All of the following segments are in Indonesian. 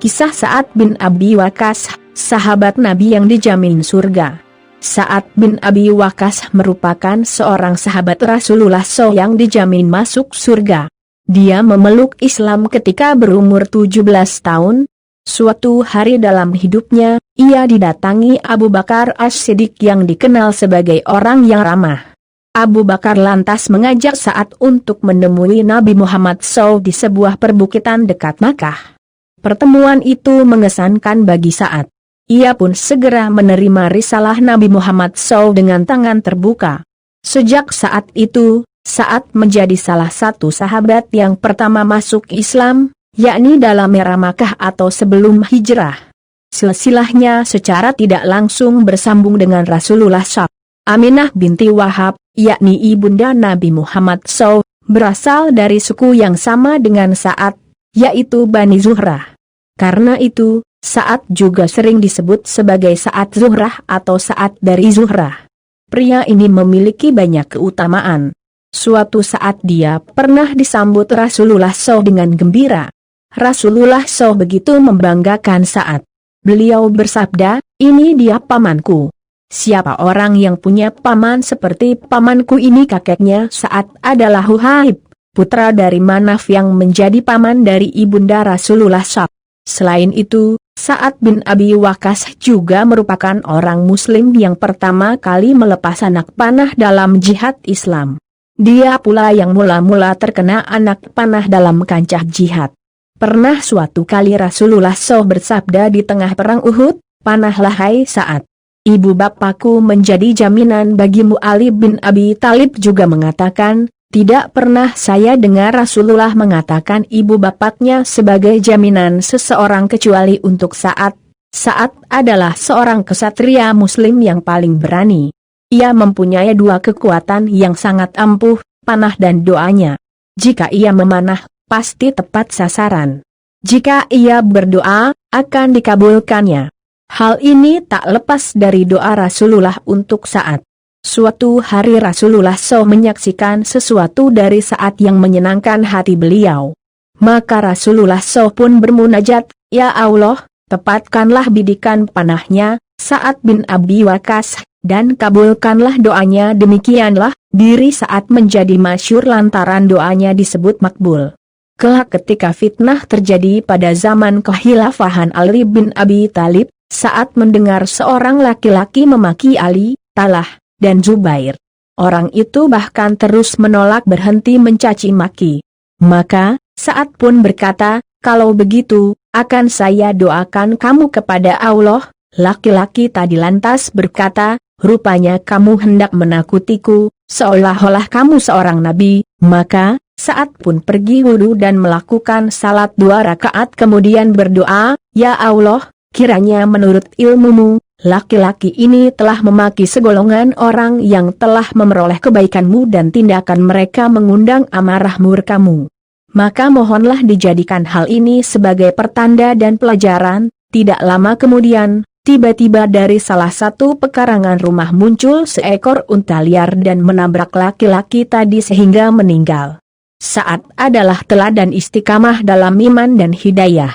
Kisah Sa'ad bin Abi Waqqas, sahabat Nabi yang dijamin surga. Sa'ad bin Abi Waqqas merupakan seorang sahabat Rasulullah SAW yang dijamin masuk surga. Dia memeluk Islam ketika berumur 17 tahun. Suatu hari dalam hidupnya, ia didatangi Abu Bakar As-Siddiq yang dikenal sebagai orang yang ramah. Abu Bakar lantas mengajak Sa'ad untuk menemui Nabi Muhammad SAW di sebuah perbukitan dekat Makkah. Pertemuan itu mengesankan bagi Sa'ad. Ia pun segera menerima risalah Nabi Muhammad SAW dengan tangan terbuka. Sejak saat itu, Sa'ad menjadi salah satu sahabat yang pertama masuk Islam, yakni dalam era Makkah atau sebelum hijrah. Silsilahnya secara tidak langsung bersambung dengan Rasulullah SAW. Aminah binti Wahab, yakni ibunda Nabi Muhammad SAW, berasal dari suku yang sama dengan Sa'ad, yaitu Bani Zuhrah. Karena itu, Sa'ad juga sering disebut sebagai Sa'ad Zuhrah atau Sa'ad dari Zuhrah. Pria ini memiliki banyak keutamaan. Suatu saat dia pernah disambut Rasulullah SAW dengan gembira. Rasulullah SAW begitu membanggakan Sa'ad. Beliau bersabda, "Ini dia pamanku." Siapa orang yang punya paman seperti pamanku ini? Kakeknya Sa'ad adalah Huhaib, putra dari Manaf yang menjadi paman dari ibunda Rasulullah SAW. Selain itu, Sa'ad bin Abi Waqqas juga merupakan orang Muslim yang pertama kali melepas anak panah dalam jihad Islam. Dia pula yang mula-mula terkena anak panah dalam kancah jihad. Pernah suatu kali Rasulullah SAW bersabda di tengah perang Uhud, "Panahlah hai Sa'ad. Ibu bapakku menjadi jaminan bagimu." Ali bin Abi Thalib juga mengatakan, "Tidak pernah saya dengar Rasulullah mengatakan ibu bapaknya sebagai jaminan seseorang kecuali untuk Sa'ad." Sa'ad adalah seorang kesatria Muslim yang paling berani. Ia mempunyai dua kekuatan yang sangat ampuh, panah dan doanya. Jika ia memanah, pasti tepat sasaran. Jika ia berdoa, akan dikabulkannya. Hal ini tak lepas dari doa Rasulullah untuk Sa'ad. Suatu hari Rasulullah SAW menyaksikan sesuatu dari Sa'ad yang menyenangkan hati beliau. Maka Rasulullah SAW pun bermunajat, "Ya Allah, tepatkanlah bidikan panahnya, Sa'ad bin Abi Waqqas, dan kabulkanlah doanya." Demikianlah, diri Sa'ad menjadi masyhur lantaran doanya disebut makbul. Kelak ketika fitnah terjadi pada zaman kekhilafahan Ali bin Abi Thalib, Sa'ad mendengar seorang laki-laki memaki Ali, Talha, dan Zubair. Orang itu bahkan terus menolak berhenti mencaci maki. Maka, Sa'ad pun berkata, "Kalau begitu, akan saya doakan kamu kepada Allah." Laki-laki tadi lantas berkata, "Rupanya kamu hendak menakutiku, seolah-olah kamu seorang nabi." Maka, Sa'ad pun pergi wudu dan melakukan salat 2 rakaat kemudian berdoa, "Ya Allah, kiranya menurut ilmumu, laki-laki ini telah memaki segolongan orang yang telah memperoleh kebaikanmu dan tindakan mereka mengundang amarah murkamu. Maka mohonlah dijadikan hal ini sebagai pertanda dan pelajaran." Tidak lama kemudian, tiba-tiba dari salah satu pekarangan rumah muncul seekor unta liar dan menabrak laki-laki tadi sehingga meninggal. Sa'ad adalah teladan istiqamah dalam iman dan hidayah.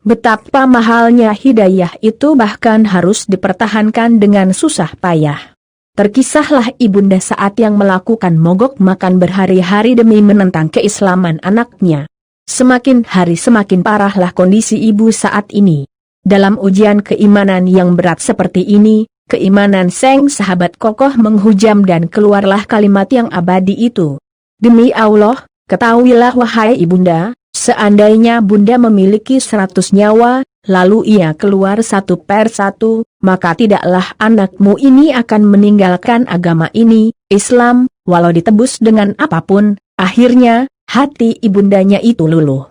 Betapa mahalnya hidayah itu bahkan harus dipertahankan dengan susah payah. Terkisahlah ibunda Sa'ad yang melakukan mogok makan berhari-hari demi menentang keislaman anaknya. Semakin hari semakin parahlah kondisi ibu Sa'ad ini. Dalam ujian keimanan yang berat seperti ini, keimanan sang sahabat kokoh menghujam dan keluarlah kalimat yang abadi itu. "Demi Allah, ketahuilah wahai ibunda, seandainya bunda memiliki 100 nyawa, lalu ia keluar satu per satu, maka tidaklah anakmu ini akan meninggalkan agama ini, Islam, walau ditebus dengan apapun." Akhirnya, hati ibundanya itu luluh.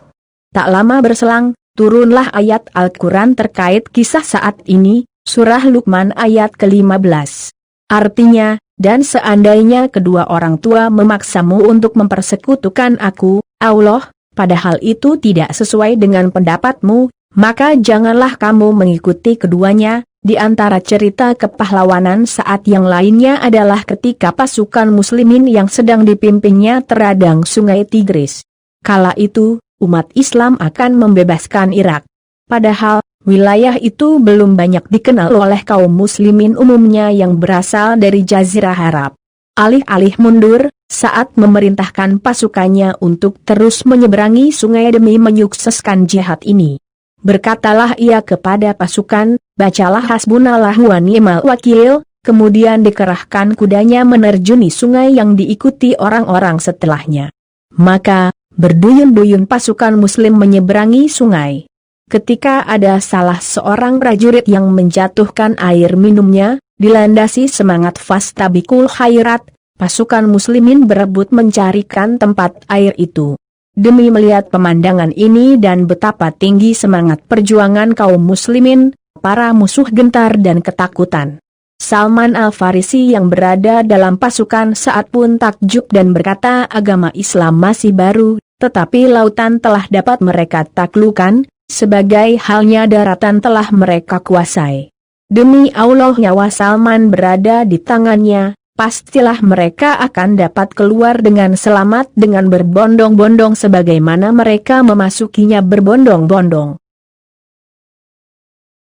Tak lama berselang, turunlah ayat Al-Quran terkait kisah Sa'ad ini, surah Luqman ayat ke-15. Artinya, "Dan seandainya kedua orang tua memaksamu untuk mempersekutukan aku, Allah, padahal itu tidak sesuai dengan pendapatmu, maka janganlah kamu mengikuti keduanya." Di antara cerita kepahlawanan Sa'ad yang lainnya adalah ketika pasukan muslimin yang sedang dipimpinnya teradang sungai Tigris. Kala itu, umat Islam akan membebaskan Irak. Padahal, wilayah itu belum banyak dikenal oleh kaum muslimin umumnya yang berasal dari Jazirah Arab. Alih-alih mundur, saat memerintahkan pasukannya untuk terus menyeberangi sungai demi menyukseskan jihad ini. Berkatalah ia kepada pasukan, bacalah hasbunallah wa ni'mal wakil, kemudian dikerahkan kudanya menerjuni sungai yang diikuti orang-orang setelahnya. Maka, berduyun-duyun pasukan muslim menyeberangi sungai. Ketika ada salah seorang prajurit yang menjatuhkan air minumnya, dilandasi semangat fastabikul khairat, pasukan muslimin berebut mencarikan tempat air itu. Demi melihat pemandangan ini dan betapa tinggi semangat perjuangan kaum muslimin, para musuh gentar dan ketakutan. Salman Al-Farisi yang berada dalam pasukan saat pun takjub dan berkata agama Islam masih baru, tetapi lautan telah dapat mereka taklukkan, sebagai halnya daratan telah mereka kuasai. Demi Allah nyawa Salman berada di tangannya, pastilah mereka akan dapat keluar dengan selamat dengan berbondong-bondong sebagaimana mereka memasukinya berbondong-bondong.